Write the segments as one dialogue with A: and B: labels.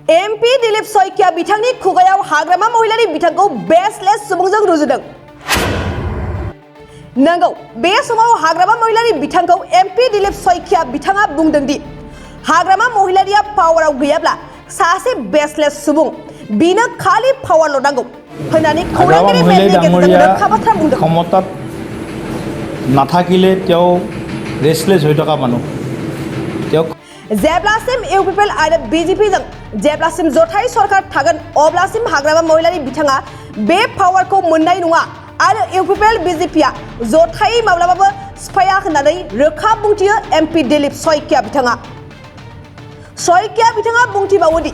A: MP Dilip Saikia बिथांनि खुगायाव हाग्रामा महिलानि बिथांखौ बेसलेस सुबुंजों रुजुदों। नंगौ, बे समाव हाग्रामा महिलानि बिथांखौ MP दिलीप सयकिया बिथाङा बुंदों दि हाग्रामा महिलारिया पावाराव गैयाब्ला सासे बेसलेस सुबुं बिनो खालि पावारल' नांगौ होननानै खौरांगिरि मेलनि गेजेरजों रोखा बाथ्रा बुंदों।
B: ক্ষমতাত নাথাকিলে তেওঁ ৰেছলেছ হৈ থকা মানুহ। তেওঁ
A: जेब्लासिम इउपिपिएल आरो बिजेपिजों जेब्लासिम जथाय सरकार थागोन अब्लासिम हाग्रामा महिलानि बिथाङा बे पावारखौ मोननाय नङा आरो इउपिपिएल बिजेपिया जथाय माब्लाबाबो सिफाया होननानै रोखा बुंथियो MP दिलीप सयकिया बिथाङा। सयकिया बिथाङा बुंथिबावो दि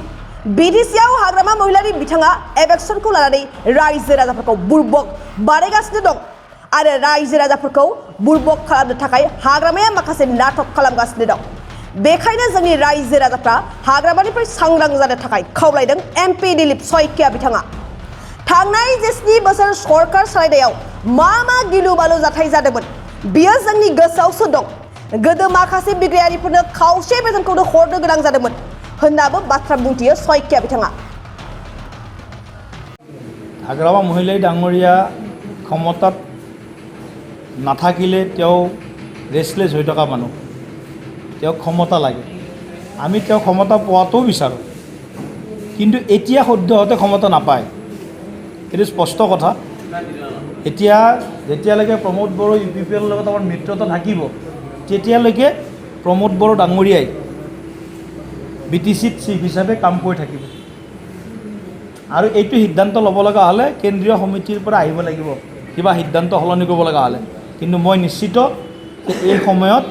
A: बिटिसिआव हाग्रामा महिलानि बिथाङा इलेक्सनखौ लानानै रायजो राजाफोरखौ बुरबक बानायगासिनो दं आरो रायजो राजाफोरखौ बुरबक खालामनो थाखाय हाग्रामाया माखासे नाटक खालामगासिनो दं। बेखायनो जोंनि रायजो राजाफ्रा हाग्रामानिफ्राय सांग्रां जानो थाखाय खावलायदों MP दिलीप सयकिया बिथाङा। थांनाय 7 बोसोर सरकार सालायनायाव मा गिलु बालु जाथाय जादोंमोन बियो जोंनि गोसोआवसो दं। गोदो माखासे बिग्रायारिफोरनो खावसे बेथनखौनो हरनो गोनां जादोंमोन होननाबो बाथ्रा बुंथियो सयकिया बिथाङा।
B: हाग्रामा महिला डाঙৰীয়া ক্ষমতাত নাথাকিলে তেওঁ ৰেছলেছ হৈ থকা মানুহ। তেওঁ ক্ষমতা লাগে, আমি তেওঁ ক্ষমতা পোৱাটোও বিচাৰোঁ, কিন্তু এতিয়া সদ্যহতে ক্ষমতা নাপায়, এইটো স্পষ্ট কথা। এতিয়া যেতিয়ালৈকে প্ৰমোদ বড়ো ইউপিপিএলৰ লগত আমাৰ মিত্ৰতা থাকিব তেতিয়ালৈকে প্ৰমোদ বড়ো ডাঙৰীয়াই BTCত চিফ হিচাপে কাম কৰি থাকিব আৰু এইটো সিদ্ধান্ত ল'ব লগা হ'লে কেন্দ্ৰীয় সমিতিৰ পৰা আহিব লাগিব, কিবা সিদ্ধান্ত সলনি কৰিব লগা হ'লে। কিন্তু মই নিশ্চিত যে এই সময়ত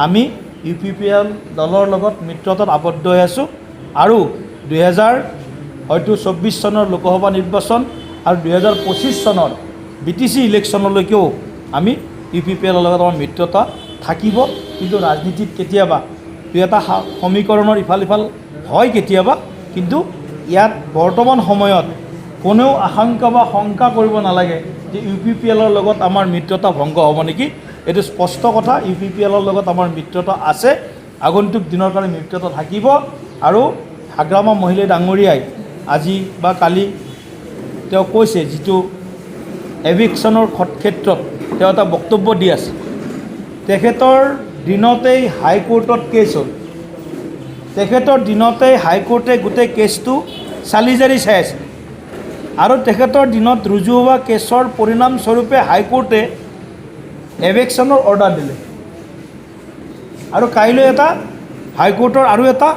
B: আমি ইউপিপিএল দলৰ লগত মিত্ৰতাত আবদ্ধ হৈ আছোঁ আৰু 2024 চনৰ লোকসভা নিৰ্বাচন আৰু 2025 চনৰ BTC ইলেকশ্যনলৈকেও আমি ইউপিপিএলৰ লগত আমাৰ মিত্ৰতা থাকিব। কিন্তু ৰাজনীতিত কেতিয়াবা দুই এটা সমীকৰণৰ ইফাল সিফাল হয় কেতিয়াবা, কিন্তু ইয়াত বৰ্তমান সময়ত কোনেও আশংকা বা শংকা কৰিব নালাগে যে ইউপিপিএলৰ লগত আমাৰ মিত্ৰতা ভংগ হ'ব নেকি। এইটো স্পষ্ট কথা, ইউপিপিএলৰ লগত আমাৰ মিত্ৰতা আছে, আগন্তুক দিনৰ কাৰণে মিত্ৰতা থাকিব। আৰু হাগ্ৰামা মহিলা ডাঙৰীয়াই আজি বা কালি তেওঁ কৈছে, যিটো এভিকশ্যনৰ ক্ষেত্ৰত তেওঁ এটা বক্তব্য দি আছে, তেখেতৰ দিনতেই হাইকোৰ্টত কেছ হ'ল, তেখেতৰ দিনতেই হাইকোৰ্টে গোটেই কেছটো চালি জাৰি চাই আছে আৰু তেখেতৰ দিনত ৰুজু হোৱা কেছৰ পৰিণামস্বৰূপে হাইকোৰ্টে এভিকশ্যনৰ অৰ্ডাৰ দিলে আৰু কাইলৈ এটা হাইকোৰ্টৰ আৰু এটা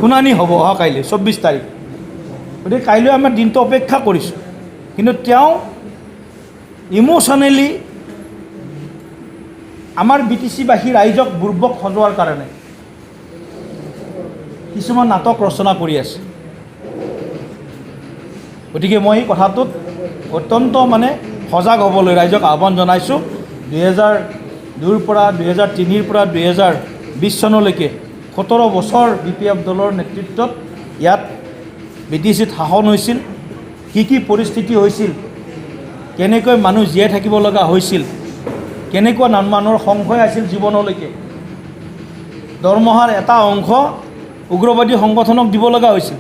B: শুনানি হ'ব অহা কাইলৈ 24 তাৰিখ। গতিকে কাইলৈ আমাৰ দিনটো অপেক্ষা কৰিছোঁ, কিন্তু তেওঁ ইম'শ্যনেলি আমাৰ BTCবাসী ৰাইজক বুৰ্বক সজোৱাৰ কাৰণে কিছুমান নাটক ৰচনা কৰি আছে। গতিকে মই এই কথাটোত অত্যন্ত সজাগ হ'বলৈ ৰাইজক আহ্বান জনাইছোঁ। 2002ৰ পৰা 2003ৰ পৰা 2020 চনলৈকে 17 বছৰ BPF দলৰ নেতৃত্বত ইয়াত BTCত শাসন হৈছিল। কি পৰিস্থিতি হৈছিল, কেনেকৈ মানুহ জীয়াই থাকিব লগা হৈছিল, কেনেকুৱা মানুহৰ সংশয় আছিল জীৱনলৈকে, দৰমহাৰ এটা অংশ উগ্ৰবাদী সংগঠনক দিব লগা হৈছিল,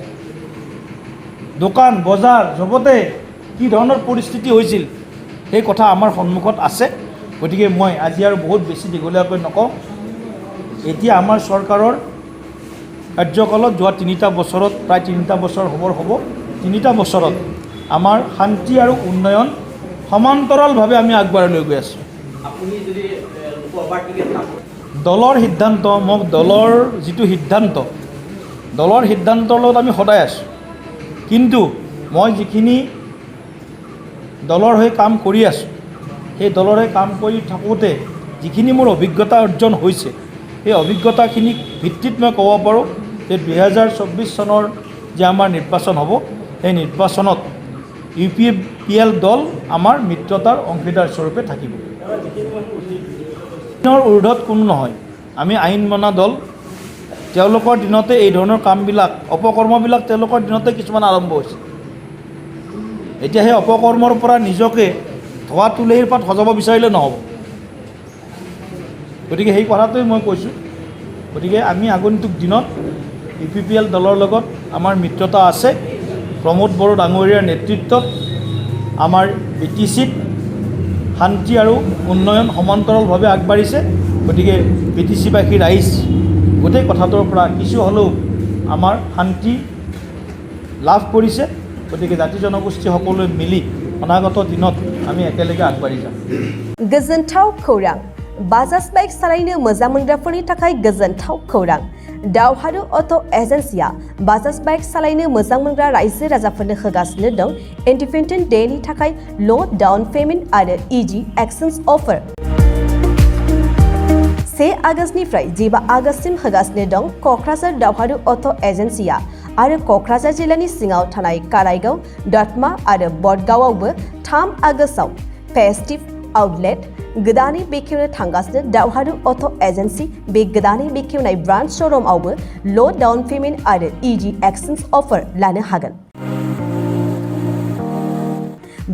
B: দোকান বজাৰ জগতে কি ধৰণৰ পৰিস্থিতি হৈছিল সেই কথা আমাৰ সন্মুখত আছে। গতিকে মই আজি আৰু বহুত বেছি দীঘলীয়াকৈ নকওঁ। এতিয়া আমাৰ চৰকাৰৰ কাৰ্যকালত যোৱা 3টা বছৰত, প্ৰায় 3টা বছৰ হ'ব 3টা বছৰত আমাৰ শান্তি আৰু উন্নয়ন সমান্তৰালভাৱে আমি আগবঢ়াই লৈ গৈ আছোঁ। দলৰ সিদ্ধান্ত, মোক দলৰ যিটো সিদ্ধান্ত, দলৰ সিদ্ধান্তৰ লগত আমি সদায় আছোঁ, কিন্তু মই যিখিনি দলৰ হৈ কাম কৰি আছোঁ সেই দলৰ হৈ কাম কৰি থাকোঁতে যিখিনি মোৰ অভিজ্ঞতা অৰ্জন হৈছে সেই অভিজ্ঞতাখিনিক ভিত্তিত মই ক'ব পাৰোঁ যে 2024 চনৰ যে আমাৰ নিৰ্বাচন হ'ব সেই নিৰ্বাচনত ইউপিপিএল দল আমাৰ মিত্ৰতাৰ অংশীদাৰ স্বৰূপে থাকিব। আইনৰ ঊৰ্ধত কোনো নহয়, আমি আইন মনা দল। তেওঁলোকৰ দিনতে এই ধৰণৰ কামবিলাক, অপকৰ্মবিলাক তেওঁলোকৰ দিনতে কিছুমান আৰম্ভ হৈছে। এতিয়া সেই অপকৰ্মৰ পৰা নিজকে ধোৱা তুলসীৰ পাত সজাব বিচাৰিলে নহ'ব। গতিকে সেই কথাটোৱে মই কৈছোঁ। গতিকে আমি আগন্তুক দিনত UPPL দলৰ লগত আমাৰ মিত্ৰতা আছে। প্ৰমোদ বড়ো ডাঙৰীয়াৰ নেতৃত্বত আমাৰ BTCত শান্তি আৰু উন্নয়ন সমান্তৰালভাৱে আগবাঢ়িছে। গতিকে BTCবাসী ৰাইজ গোটেই কথাটোৰ পৰা কিছু হ'লেও আমাৰ শান্তি লাভ কৰিছে। গতিকে জাতি জনগোষ্ঠী সকলোৱে মিলি অনাগত দিনত আমি একেলগে আগবাঢ়ি যাম।
A: गोजोनथाव खौरां बाजाज बाइक सालायनो मोजां मोनग्राफोरनि थाखाय गोजोनथाव खौरां दावहारु अट' एजेन्सिया बाजाज बाइक सालायनो मोजां मोनग्रा रायजो राजाफोरनो होगासिनो दं इन्डिपेन्डेन्ट डेनि थाखाय ल' डाउन पेमेन्ट आरो इजि एक्सचेन्ज अफार। 1 आगस्तनिफ्राय 15 आगस्तसिम होगासिनो दं क'क्राझार दावहारु अट' एजेन्सिया आरो क'क्राझार जिल्लानि सिङाव थानाय काराइगाव, दतमा आरो बडगावआवबो 3 आगस्टआव फेस्टिभ आउटलेट गोदानै बेखेवनो थांगासिनो दावहारु अट' एजेन्सि बे गोदानै बेखेवनाय ब्रान्च श'रुमआवबो ल' डाउन पेमेन्ट आरो इजि एक्सचेन्ज अफार लानो हागोन।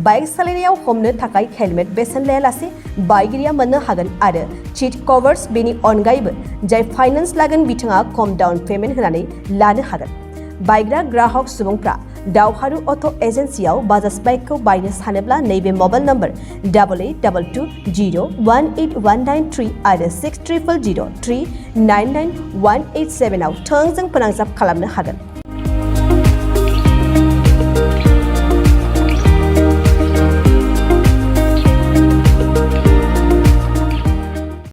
A: बाइक सालायनायाव हमनो थाखाय हेलमेट बेसेन लायालासे बाइगिरिया मोननो हागोन आरो सीट कभार्स बेनि अनगायैबो जाय फाइनान्स लागोन बिथाङा खम डाउन पेमेन्ट होनानै लानो हागोन। बायग्रा ग्राहक सुबुंफ्रा दावहारु अट' एजेन्सियाव बाजाज बाइकखौ बायनो सानोब्ला नैबे मबाइल नम्बर 8822018193 आरो 600003999187 आव थोंजों फोनांजाब खालामनो हागोन।